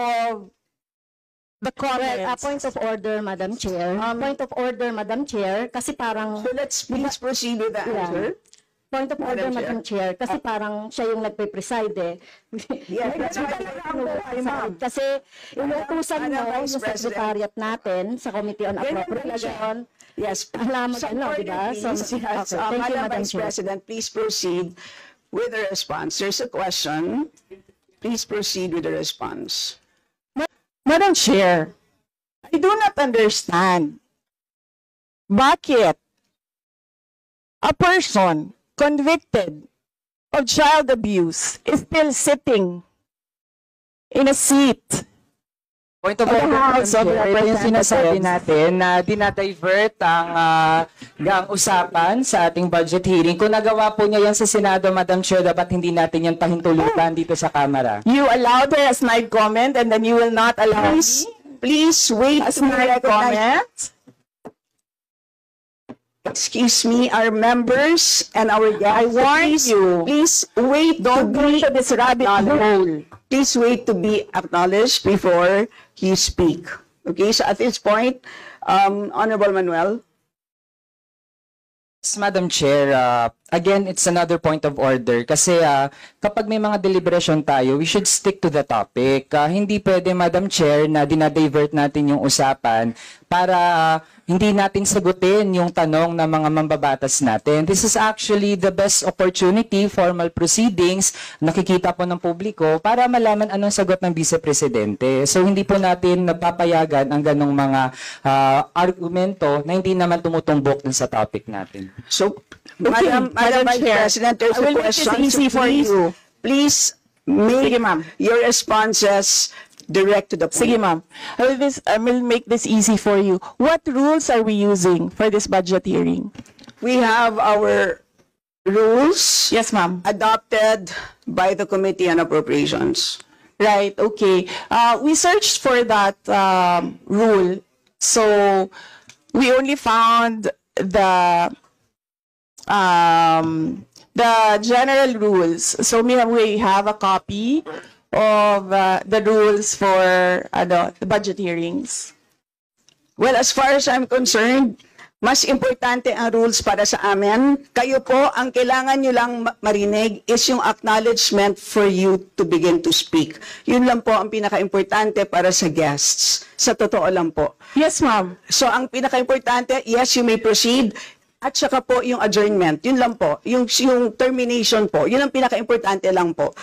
of the comments. Point of order, Madam Chair. Point of order, Madam Chair, kasi parang... So let's please proceed with the answer. Point of order, Madam Chair, kasi parang siya yung nagpe-preside eh. Yeah, that's why Kasi inutusan mo yung secretariat natin sa Committee on Appropriation. Yes, Alam mo ano, di ba? So, please. Yes, okay, thank you, Madam Madam Vice Chair. President, please proceed with the response. There's a question. Please proceed with the response. Madam Chair, I do not understand bakit a person convicted of child abuse is still sitting in a seat. Point of order, ito yung sinasabi natin na dinadivert ang usapan sa ating budget hearing. Kung nagawa po niya yan sa Senado, Madam Chair, dapat hindi natin yan pahintulutan dito sa Kamara. You allowed her a snide comment and then you will not allow me Please wait a to be snide recognized. comment? Excuse me, our members and our guests. I warn you. Please wait to Don't go be to this rabbit hole. Please wait to be acknowledged before you speak. Okay, so at this point, Honorable Manuel. Yes, Madam Chair, again, it's another point of order kasi kapag may mga deliberation tayo, we should stick to the topic. Hindi pwede, Madam Chair, na dinadivert natin yung usapan para hindi natin sagutin yung tanong ng mga mambabatas natin. This is actually the best opportunity, formal proceedings, nakikita po ng publiko para malaman anong sagot ng Vice Presidente. So hindi po natin napapayagan ang ganong mga argumento na hindi naman tumutumbok dun sa topic natin. So, Madam Vice Chair, President, there's I a will make this question. easy for you. Please make Sige, ma'am. your responses direct to the point. Sige, ma'am. I will make this easy for you. What rules are we using for this budget hearing? We have our rules Yes, ma'am. adopted by the Committee on Appropriations. Right, okay. We searched for that rule. So, we only found the general rules. So, we have a copy of the rules for the budget hearings. Well, as far as I'm concerned, mas importante ang rules para sa amin. Kayo po, ang kailangan nyo lang marinig is yung acknowledgement for you to begin to speak. Yun lang po ang pinaka-importante para sa guests. Sa totoo lang po. Yes, ma'am. So, ang pinaka-importante, yes, you may proceed. At saka po yung adjournment. Yun lang po. Yung termination po. Yun ang pinaka-importante lang po.